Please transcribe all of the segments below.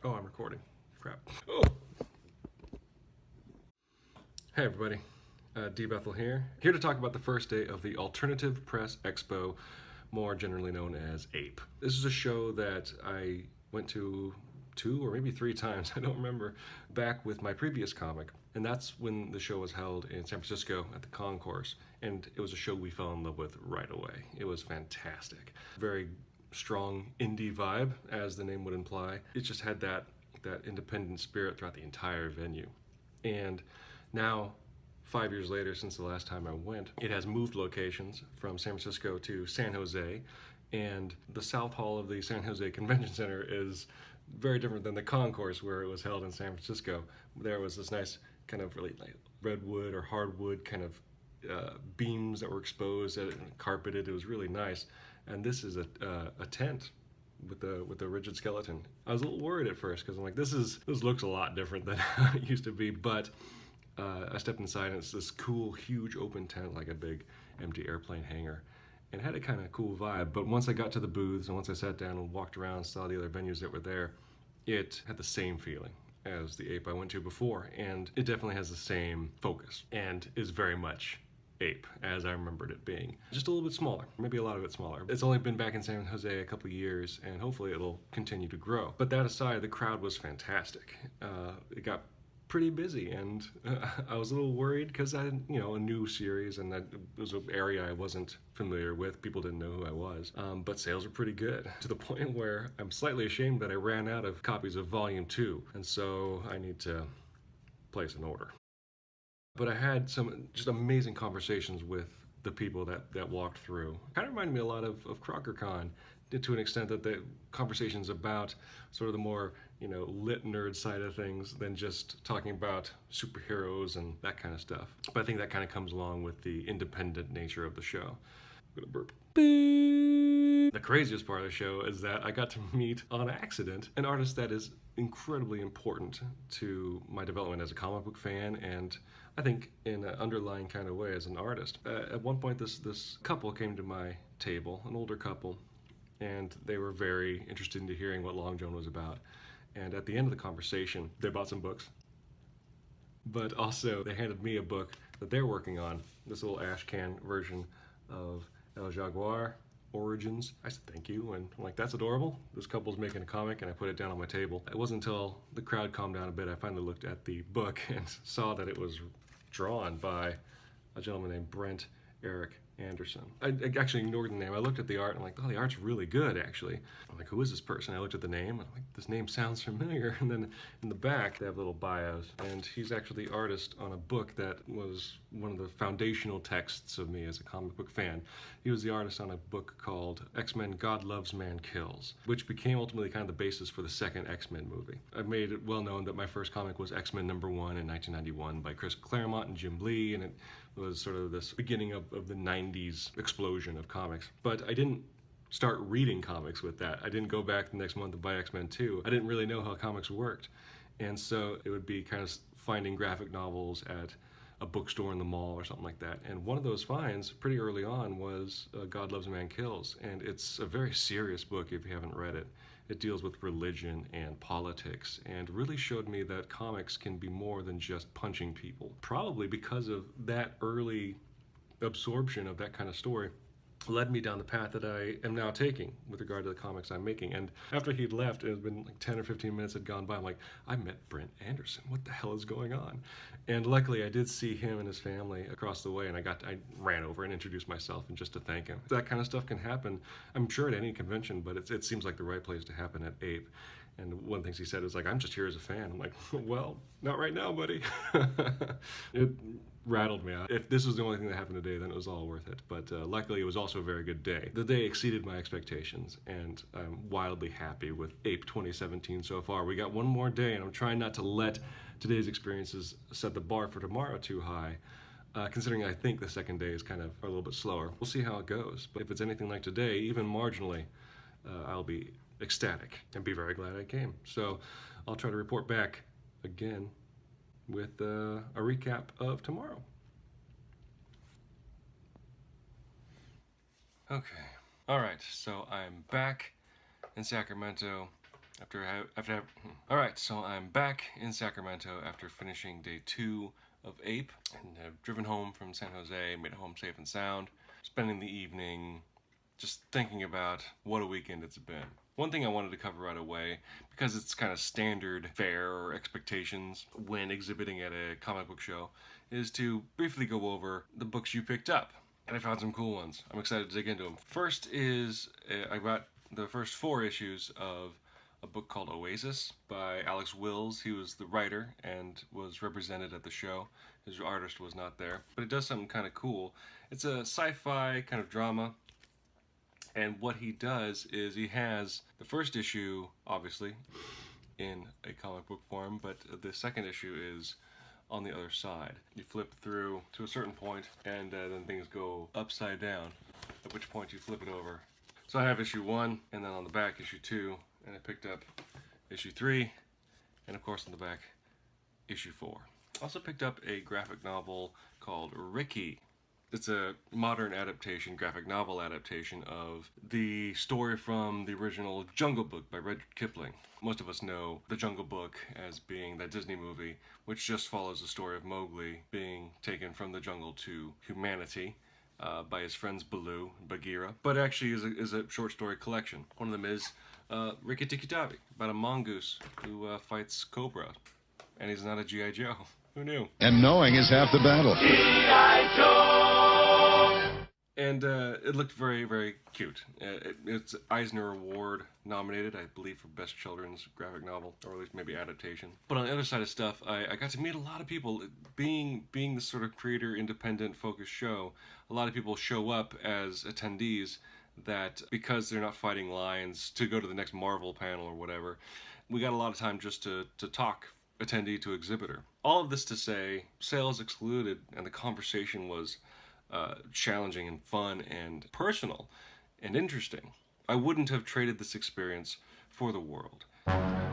Oh, I'm recording. Crap. Oh! Hey everybody, Bethel here to talk about the first day of the Alternative Press Expo, more generally known as APE. This is a show that I went to 2 or maybe 3 times, I don't remember, back with my previous comic. And that's when the show was held in San Francisco at the concourse. And it was a show we fell in love with right away. It was fantastic. Very strong indie vibe, as the name would imply. It just had that independent spirit throughout the entire venue. And now, 5 years later, since the last time I went, it has moved locations from San Francisco to San Jose, and the South Hall of the San Jose Convention Center is very different than the concourse where it was held in San Francisco. There was this nice kind of really like redwood or hardwood kind of beams that were exposed and carpeted. It was really nice. And this is a tent with the rigid skeleton. I was a little worried at first because I'm like, this looks a lot different than how it used to be, but I stepped inside and it's this cool, huge open tent, like a big empty airplane hangar. And it had a kind of cool vibe, but once I got to the booths and once I sat down and walked around and saw the other venues that were there, it had the same feeling as the APE I went to before, and it definitely has the same focus and is very much APE as I remembered it being. Just a little bit smaller, maybe a lot of it smaller. It's only been back in San Jose a couple years and hopefully it'll continue to grow. But that aside, the crowd was fantastic. It got pretty busy and I was a little worried because I had, a new series and it was an area I wasn't familiar with. People didn't know who I was, but sales were pretty good to the point where I'm slightly ashamed that I ran out of copies of Volume 2 and so I need to place an order. But I had some just amazing conversations with the people that walked through. Kind of reminded me a lot of CrockerCon, to an extent that the conversations about sort of the more, lit nerd side of things than just talking about superheroes and that kind of stuff. But I think that kind of comes along with the independent nature of the show. I'm gonna burp. The craziest part of the show is that I got to meet on accident an artist that is incredibly important to my development as a comic book fan and I think in an underlying kind of way as an artist. At one point this couple came to my table, an older couple, and they were very interested in hearing what Long John was about. And at the end of the conversation, they bought some books, but also they handed me a book that they're working on, this little ash can version of El Jaguar Origins. I said thank you, and I'm like, that's adorable. This couple's making a comic, and I put it down on my table. It wasn't until the crowd calmed down a bit I finally looked at the book and saw that it was drawn by a gentleman named Brent Eric Anderson. I actually ignored the name. I looked at the art and I'm like, oh, the art's really good, actually. I'm like, who is this person? I looked at the name and I'm like, this name sounds familiar. And then in the back, they have little bios. And he's actually the artist on a book that was one of the foundational texts of me as a comic book fan. He was the artist on a book called X-Men God Loves, Man Kills, which became ultimately kind of the basis for the second X-Men movie. I've made it well known that my first comic was X-Men #1 in 1991 by Chris Claremont and Jim Lee, and it was sort of this beginning of the 90s explosion of comics. But I didn't start reading comics with that. I didn't go back the next month to buy X-Men 2. I didn't really know how comics worked. And so it would be kind of finding graphic novels at a bookstore in the mall or something like that. And one of those finds pretty early on was God Loves, Man Kills. And it's a very serious book if you haven't read it. It deals with religion and politics and really showed me that comics can be more than just punching people. Probably because of that early absorption of that kind of story led me down the path that I am now taking with regard to the comics I'm making. And after he'd left, it had been like 10 or 15 minutes had gone by. I'm like, I met Brent Anderson. What the hell is going on? And luckily I did see him and his family across the way, and I ran over and introduced myself and just to thank him. That kind of stuff can happen, I'm sure, at any convention, but it seems like the right place to happen at APE. And one of the things he said is like, I'm just here as a fan. I'm like, well, not right now, buddy. It rattled me out. If this was the only thing that happened today, then it was all worth it. But luckily, it was also a very good day. The day exceeded my expectations, and I'm wildly happy with APE 2017 so far. We got one more day, and I'm trying not to let today's experiences set the bar for tomorrow too high. Considering I think the second day is kind of a little bit slower. We'll see how it goes. But if it's anything like today, even marginally, I'll be ecstatic and be very glad I came. So I'll try to report back again with a recap of tomorrow. Okay. All right. So I'm back in Sacramento. All right, so I'm back in Sacramento after finishing day 2 of APE, and have driven home from San Jose, made it home safe and sound, spending the evening just thinking about what a weekend it's been. One thing I wanted to cover right away, because it's kind of standard fare or expectations when exhibiting at a comic book show, is to briefly go over the books you picked up. And I found some cool ones. I'm excited to dig into them. First is, I got the first 4 issues of a book called Oasis by Alex Wills. He was the writer and was represented at the show. His artist was not there. But it does something kind of cool. It's a sci-fi kind of drama. And what he does is he has the first issue, obviously, in a comic book form, but the second issue is on the other side. You flip through to a certain point, and then things go upside down, at which point you flip it over. So I have issue 1, and then on the back, issue 2, and I picked up issue 3, and of course on the back, issue 4. Also picked up a graphic novel called Ricky. It's a modern adaptation, graphic novel adaptation of the story from the original Jungle Book by Rudyard Kipling. Most of us know the Jungle Book as being that Disney movie, which just follows the story of Mowgli being taken from the jungle to humanity by his friends Baloo and Bagheera. But actually is a short story collection. One of them is Rikki Tikki Tavi, about a mongoose who fights Cobra. And he's not a G.I. Joe. Who knew? And knowing is half the battle. G.I. Joe! And it looked very, very cute. It's Eisner Award nominated, I believe, for Best Children's Graphic Novel, or at least maybe adaptation. But on the other side of stuff, I got to meet a lot of people. Being this sort of creator, independent, focused show, a lot of people show up as attendees that, because they're not fighting lines to go to the next Marvel panel or whatever, we got a lot of time just to talk attendee to exhibitor. All of this to say, sales excluded, and the conversation was challenging and fun and personal and interesting. I wouldn't have traded this experience for the world.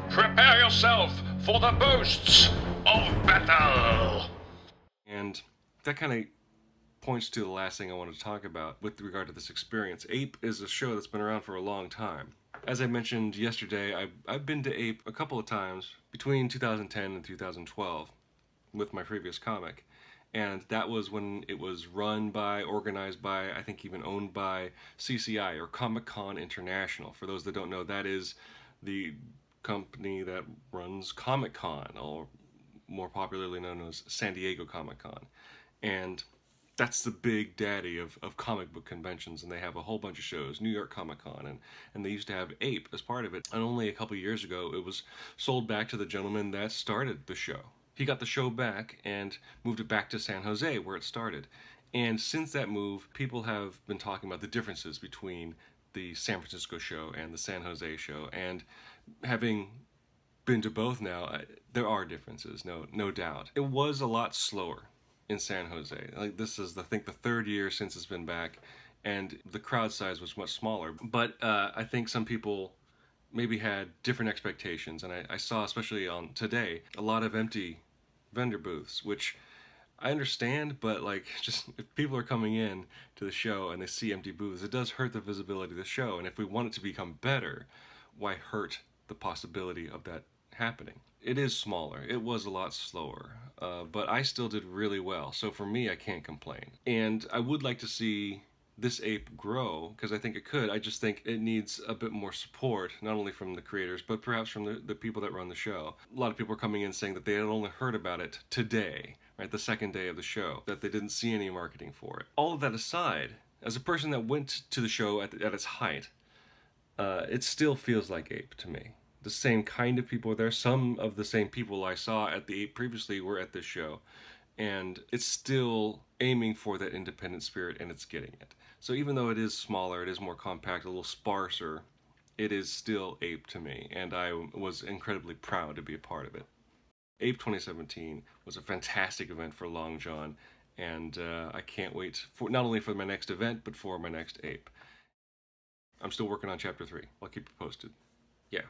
Prepare yourself for the boasts of Bethel! And that kind of points to the last thing I wanted to talk about with regard to this experience. APE is a show that's been around for a long time. As I mentioned yesterday, I've been to APE a couple of times between 2010 and 2012 with my previous comic. And that was when it was run by, organized by, I think even owned by CCI, or Comic-Con International. For those that don't know, that is the company that runs Comic-Con, or more popularly known as San Diego Comic-Con. And that's the big daddy of comic book conventions, and they have a whole bunch of shows, New York Comic-Con, and they used to have APE as part of it. And only a couple years ago, it was sold back to the gentleman that started the show. He got the show back and moved it back to San Jose, where it started. And since that move, people have been talking about the differences between the San Francisco show and the San Jose show. And having been to both now, there are differences, no doubt. It was a lot slower in San Jose. Like, this is, I think, the 3rd year since it's been back, and the crowd size was much smaller. But I think some people maybe had different expectations, and I saw, especially on today, a lot of empty vendor booths, which I understand, but like, just if people are coming in to the show and they see empty booths, it does hurt the visibility of the show. And if we want it to become better, why hurt the possibility of that happening? It is smaller. It was a lot slower, but I still did really well. So for me, I can't complain. And I would like to see this APE grow, because I think it could. I just think it needs a bit more support, not only from the creators, but perhaps from the people that run the show. A lot of people are coming in saying that they had only heard about it today, right, the second day of the show, that they didn't see any marketing for it. All of that aside, as a person that went to the show at its height, it still feels like APE to me. The same kind of people are there. Some of the same people I saw at the APE previously were at this show. And it's still aiming for that independent spirit, and it's getting it. So even though it is smaller, it is more compact, a little sparser, it is still APE to me, and I was incredibly proud to be a part of it. APE 2017 was a fantastic event for Long John, and I can't wait for not only for my next event, but for my next APE. I'm still working on Chapter 3. I'll keep you posted. Yeah,